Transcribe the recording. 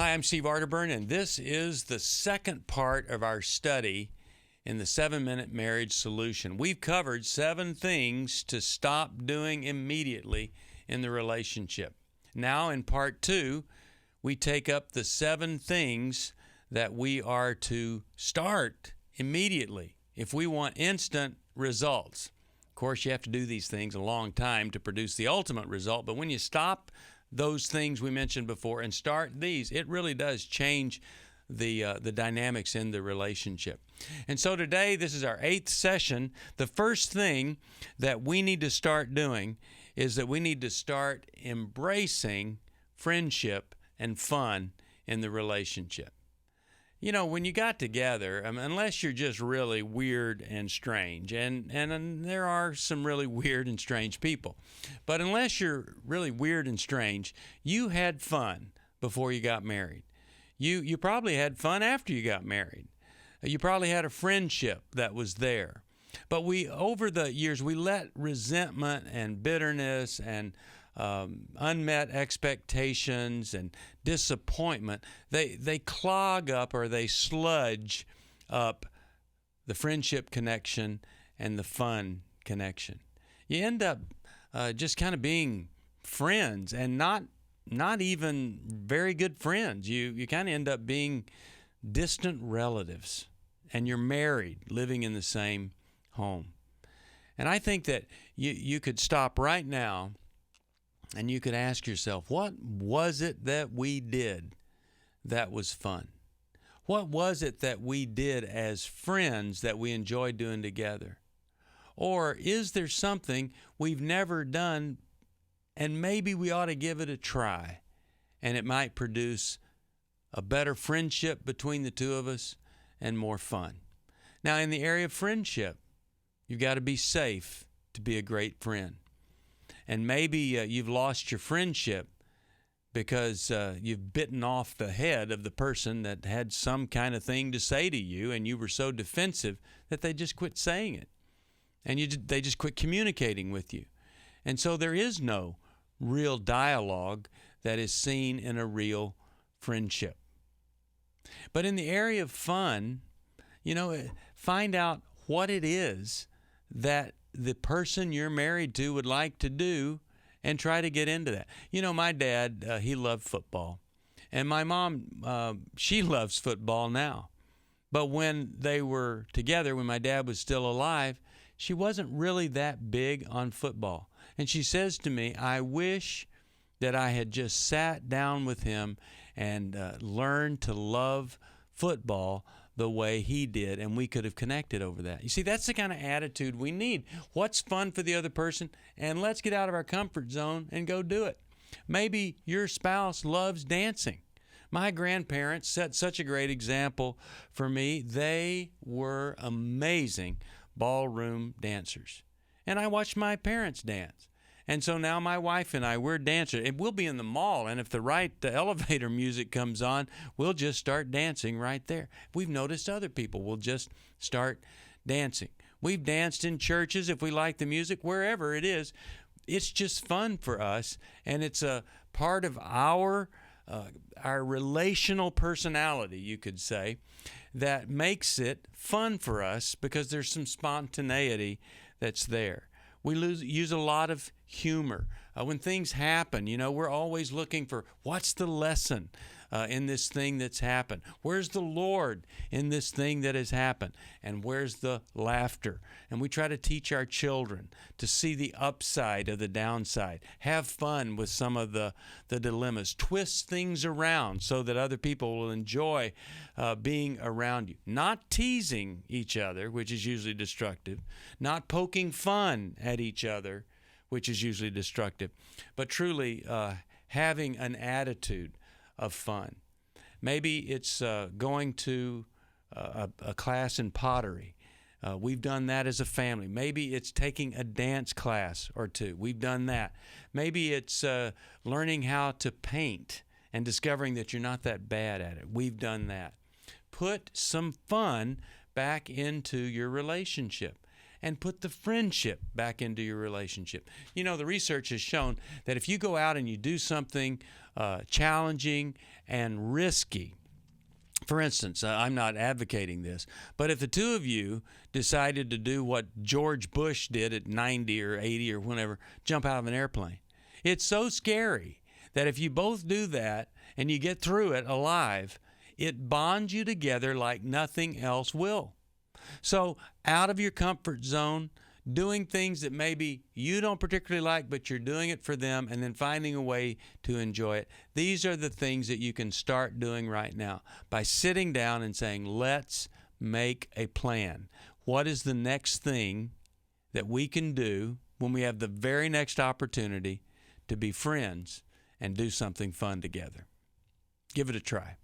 Hi, I'm Steve Arterburn, and this is the second part of our study in the 7-Minute Marriage Solution. We've covered 7 things to stop doing immediately in the relationship. Now, in part 2, we take up the 7 things that we are to start immediately if we want instant results. Of course, you have to do these things a long time to produce the ultimate result, but when you stop those things we mentioned before and start these, it really does change the dynamics in the relationship. And so today, this is our 8th session. The first thing that we need to start doing is that we need to start embracing friendship and fun in the relationship. You know, when you got together, unless you're just really weird and strange, and there are some really weird and strange people, but unless you're really weird and strange, you had fun before you got married. You probably had fun after you got married. You probably had a friendship that was there. But over the years, we let resentment and bitterness and unmet expectations and disappointment, they clog up or they sludge up the friendship connection and the fun connection. You end up just kind of being friends and not even very good friends. You kind of end up being distant relatives, and you're married, living in the same home. And I think that you could stop right now and you could ask yourself, what was it that we did that was fun? What was it that we did as friends that we enjoyed doing together? Or is there something we've never done and maybe we ought to give it a try, and it might produce a better friendship between the two of us and more fun? Now, in the area of friendship, you've got to be safe to be a great friend. And maybe you've lost your friendship because you've bitten off the head of the person that had some kind of thing to say to you, and you were so defensive that they just quit saying it. And they just quit communicating with you. And so there is no real dialogue that is seen in a real friendship. But in the area of fun, find out what it is that the person you're married to would like to do and try to get into that. My dad, he loved football. And my mom, she loves football now. But when they were together, when my dad was still alive, she wasn't really that big on football. And she says to me, I wish that I had just sat down with him and learned to love football the way he did, and we could have connected over that. You see, that's the kind of attitude we need. What's fun for the other person? And let's get out of our comfort zone and go do it. Maybe your spouse loves dancing. My grandparents set such a great example for me. They were amazing ballroom dancers. And I watched my parents dance. And so now my wife and I, we're dancers. And we'll be in the mall, and if the right elevator music comes on, we'll just start dancing right there. We've noticed other people will just start dancing. We've danced in churches if we like the music, wherever it is. It's just fun for us, and it's a part of our relational personality, you could say, that makes it fun for us because there's some spontaneity that's there. We use a lot of humor. When things happen, we're always looking for what's the lesson in this thing that's happened? Where's the Lord in this thing that has happened? And where's the laughter? And we try to teach our children to see the upside of the downside. Have fun with some of the dilemmas. Twist things around so that other people will enjoy being around you. Not teasing each other, which is usually destructive. Not poking fun at each other, which is usually destructive. But truly having an attitude of fun. Maybe it's going to a class in pottery. We've done that as a family. Maybe it's taking a dance class or two. We've done that. Maybe it's learning how to paint and discovering that you're not that bad at it. We've done that. Put some fun back into your relationship. and put the friendship back into your relationship. You know, the research has shown that if you go out and you do something challenging and risky, for instance, I'm not advocating this, but if the two of you decided to do what George Bush did at 90 or 80 or whenever, jump out of an airplane, it's so scary that if you both do that and you get through it alive, it bonds you together like nothing else will. So out of your comfort zone, doing things that maybe you don't particularly like, but you're doing it for them, and then finding a way to enjoy it. These are the things that you can start doing right now by sitting down and saying, let's make a plan. What is the next thing that we can do when we have the very next opportunity to be friends and do something fun together? Give it a try.